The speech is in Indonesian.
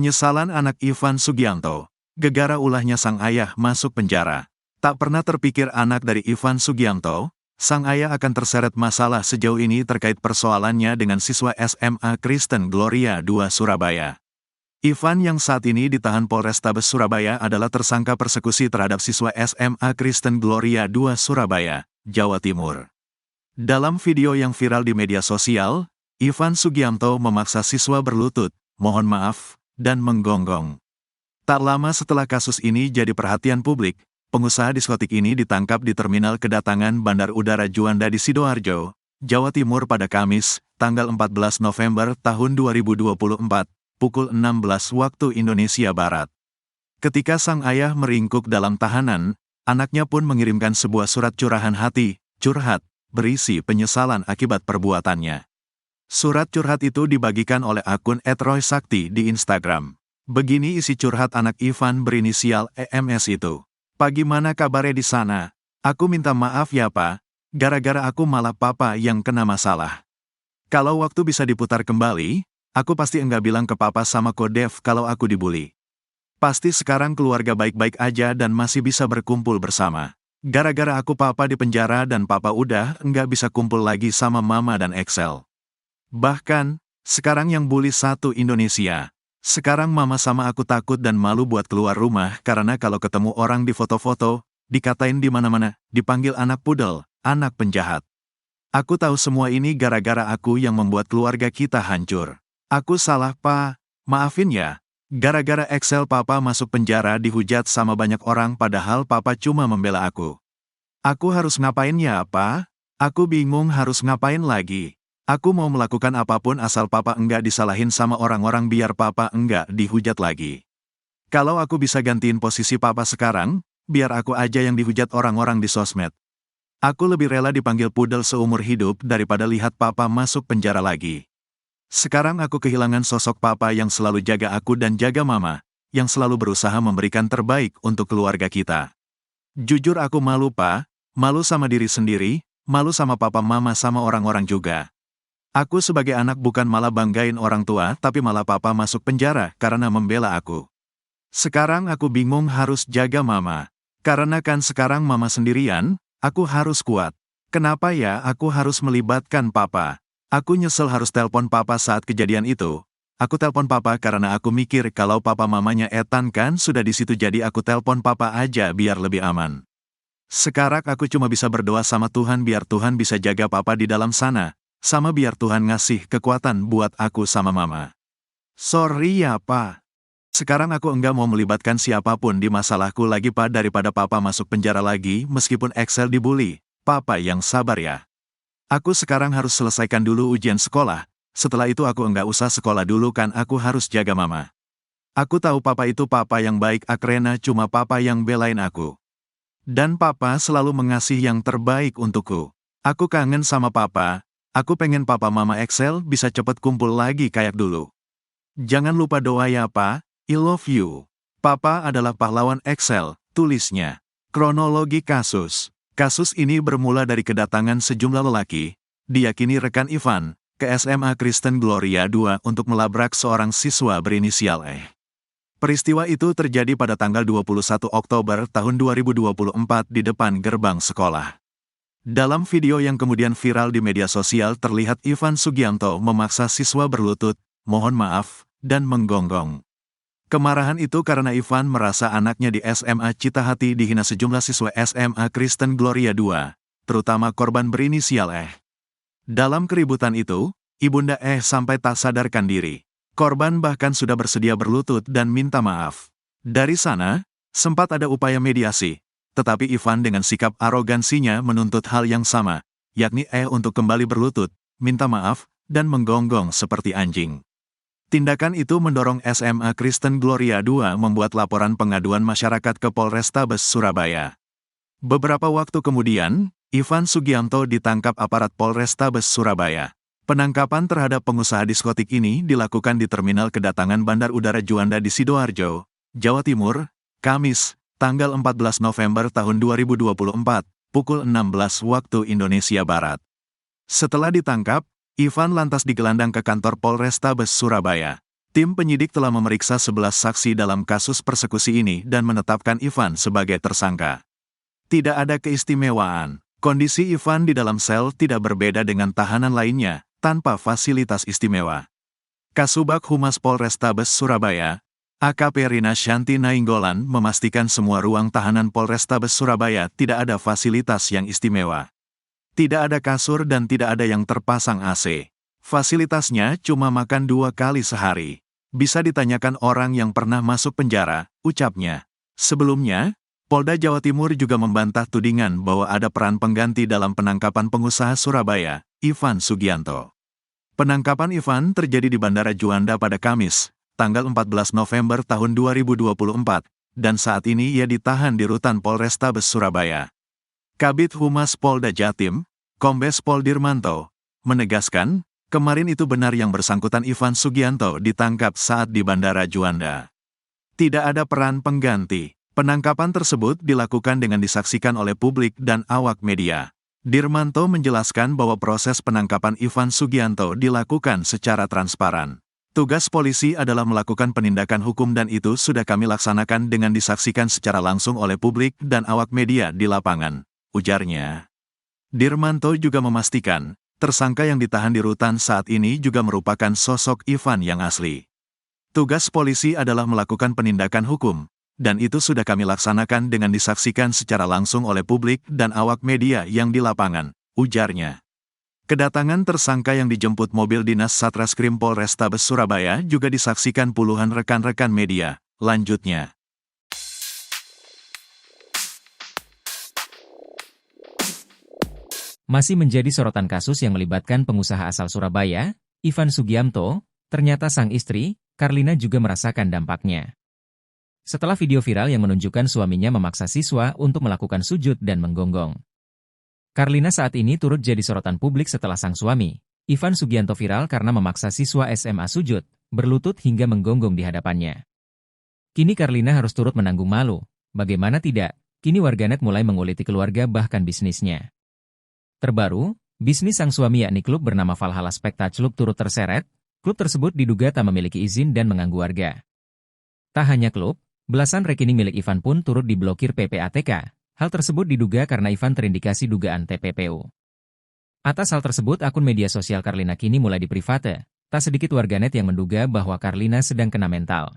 Penyesalan anak Ivan Sugianto. Gegara ulahnya sang ayah masuk penjara. Tak pernah terpikir anak dari Ivan Sugianto, sang ayah akan terseret masalah sejauh ini terkait persoalannya dengan siswa SMA Kristen Gloria II Surabaya. Ivan yang saat ini ditahan Polrestabes Surabaya adalah tersangka persekusi terhadap siswa SMA Kristen Gloria II Surabaya, Jawa Timur. Dalam video yang viral di media sosial, Ivan Sugianto memaksa siswa berlutut, mohon maaf, dan menggonggong. Tak lama setelah kasus ini jadi perhatian publik, pengusaha diskotik ini ditangkap di terminal kedatangan Bandar Udara Juanda di Sidoarjo, Jawa Timur pada Kamis, tanggal 14 November tahun 2024, pukul 16 waktu Indonesia Barat. Ketika sang ayah meringkuk dalam tahanan, anaknya pun mengirimkan sebuah surat curahan hati, curhat, berisi penyesalan akibat perbuatannya. Surat curhat itu dibagikan oleh akun @roysakti di Instagram. Begini isi curhat anak Ivan berinisial EMS itu. "Pagi mana kabarnya di sana? Aku minta maaf ya Pak, gara-gara aku malah papa yang kena masalah. Kalau waktu bisa diputar kembali, aku pasti enggak bilang ke papa sama Kodev kalau aku dibully. Pasti sekarang keluarga baik-baik aja dan masih bisa berkumpul bersama. Gara-gara aku papa di penjara dan papa udah enggak bisa kumpul lagi sama mama dan Excel. Bahkan, sekarang yang bully satu Indonesia. Sekarang mama sama aku takut dan malu buat keluar rumah karena kalau ketemu orang di foto-foto, dikatain di mana-mana, dipanggil anak pudel, anak penjahat. Aku tahu semua ini gara-gara aku yang membuat keluarga kita hancur. Aku salah Pak, maafin ya. Gara-gara Excel papa masuk penjara dihujat sama banyak orang padahal papa cuma membela aku. Aku harus ngapain ya Pak? Aku bingung harus ngapain lagi. Aku mau melakukan apapun asal papa enggak disalahin sama orang-orang biar papa enggak dihujat lagi. Kalau aku bisa gantiin posisi papa sekarang, biar aku aja yang dihujat orang-orang di sosmed. Aku lebih rela dipanggil pudel seumur hidup daripada lihat papa masuk penjara lagi. Sekarang aku kehilangan sosok papa yang selalu jaga aku dan jaga mama, yang selalu berusaha memberikan terbaik untuk keluarga kita. Jujur aku malu Pak, malu sama diri sendiri, malu sama papa mama sama orang-orang juga. Aku sebagai anak bukan malah banggain orang tua tapi malah papa masuk penjara karena membela aku. Sekarang aku bingung harus jaga mama. Karena kan sekarang mama sendirian, aku harus kuat. Kenapa ya aku harus melibatkan papa? Aku nyesel harus telpon papa saat kejadian itu. Aku telpon papa karena aku mikir kalau papa mamanya Ethan kan sudah di situ jadi aku telpon papa aja biar lebih aman. Sekarang aku cuma bisa berdoa sama Tuhan biar Tuhan bisa jaga papa di dalam sana. Sama biar Tuhan ngasih kekuatan buat aku sama mama. Sorry ya Pak. Sekarang aku enggak mau melibatkan siapapun di masalahku lagi Pak daripada papa masuk penjara lagi meskipun Excel dibully. Papa yang sabar ya. Aku sekarang harus selesaikan dulu ujian sekolah. Setelah itu aku enggak usah sekolah dulu kan aku harus jaga mama. Aku tahu papa itu papa yang baik Akrena cuma papa yang belain aku. Dan papa selalu mengasih yang terbaik untukku. Aku kangen sama papa. Aku pengen papa mama Excel bisa cepet kumpul lagi kayak dulu. Jangan lupa doa ya Pak, I love you. Papa adalah pahlawan Excel, tulisnya. Kronologi kasus. Kasus ini bermula dari kedatangan sejumlah lelaki, diyakini rekan Ivan, ke SMA Kristen Gloria II untuk melabrak seorang siswa berinisial E. Peristiwa itu terjadi pada tanggal 21 Oktober tahun 2024 di depan gerbang sekolah. Dalam video yang kemudian viral di media sosial terlihat Ivan Sugianto memaksa siswa berlutut, mohon maaf, dan menggonggong. Kemarahan itu karena Ivan merasa anaknya di SMA Citahati dihina sejumlah siswa SMA Kristen Gloria II, terutama korban berinisial E. Dalam keributan itu, Ibunda E sampai tak sadarkan diri. Korban bahkan sudah bersedia berlutut dan minta maaf. Dari sana, sempat ada upaya mediasi. Tetapi Ivan dengan sikap arogansinya menuntut hal yang sama, yakni untuk kembali berlutut, minta maaf, dan menggonggong seperti anjing. Tindakan itu mendorong SMA Kristen Gloria II membuat laporan pengaduan masyarakat ke Polrestabes Surabaya. Beberapa waktu kemudian, Ivan Sugianto ditangkap aparat Polrestabes Surabaya. Penangkapan terhadap pengusaha diskotik ini dilakukan di terminal kedatangan Bandar Udara Juanda di Sidoarjo, Jawa Timur, Kamis, tanggal 14 November tahun 2024, pukul 16 waktu Indonesia Barat. Setelah ditangkap, Ivan lantas digelandang ke kantor Polrestabes Surabaya. Tim penyidik telah memeriksa 11 saksi dalam kasus persekusi ini dan menetapkan Ivan sebagai tersangka. Tidak ada keistimewaan. Kondisi Ivan di dalam sel tidak berbeda dengan tahanan lainnya, tanpa fasilitas istimewa. Kasubag Humas Polrestabes Surabaya, AKP Rina Shanti Nainggolan memastikan semua ruang tahanan Polrestabes Surabaya tidak ada fasilitas yang istimewa. Tidak ada kasur dan tidak ada yang terpasang AC. Fasilitasnya cuma makan 2 kali sehari. Bisa ditanyakan orang yang pernah masuk penjara, ucapnya. Sebelumnya, Polda Jawa Timur juga membantah tudingan bahwa ada peran pengganti dalam penangkapan pengusaha Surabaya, Ivan Sugianto. Penangkapan Ivan terjadi di Bandara Juanda pada Kamis, tanggal 14 November tahun 2024, dan saat ini ia ditahan di rutan Polrestabes Surabaya. Kabid Humas Polda Jatim, Kombes Pol Dirmanto, menegaskan, kemarin itu benar yang bersangkutan Ivan Sugianto ditangkap saat di Bandara Juanda. Tidak ada peran pengganti. Penangkapan tersebut dilakukan dengan disaksikan oleh publik dan awak media. Dirmanto menjelaskan bahwa proses penangkapan Ivan Sugianto dilakukan secara transparan. Tugas polisi adalah melakukan penindakan hukum dan itu sudah kami laksanakan dengan disaksikan secara langsung oleh publik dan awak media di lapangan, ujarnya. Dirmanto juga memastikan, tersangka yang ditahan di rutan saat ini juga merupakan sosok Ivan yang asli. Tugas polisi adalah melakukan penindakan hukum, dan itu sudah kami laksanakan dengan disaksikan secara langsung oleh publik dan awak media yang di lapangan, ujarnya. Kedatangan tersangka yang dijemput mobil dinas Satreskrim Polrestabes Surabaya juga disaksikan puluhan rekan-rekan media, lanjutnya. Masih menjadi sorotan kasus yang melibatkan pengusaha asal Surabaya, Ivan Sugianto, ternyata sang istri, Karlina juga merasakan dampaknya. Setelah video viral yang menunjukkan suaminya memaksa siswa untuk melakukan sujud dan menggonggong. Karlina saat ini turut jadi sorotan publik setelah sang suami, Ivan Sugianto viral karena memaksa siswa SMA sujud, berlutut hingga menggonggong di hadapannya. Kini Karlina harus turut menanggung malu. Bagaimana tidak, kini warganet mulai menguliti keluarga bahkan bisnisnya. Terbaru, bisnis sang suami yakni klub bernama Valhalla Spectacle Club turut terseret. Klub tersebut diduga tak memiliki izin dan mengganggu warga. Tak hanya klub, belasan rekening milik Ivan pun turut diblokir PPATK. Hal tersebut diduga karena Ivan terindikasi dugaan TPPU. Atas hal tersebut, akun media sosial Karlina kini mulai diprivate. Tak sedikit warganet yang menduga bahwa Karlina sedang kena mental.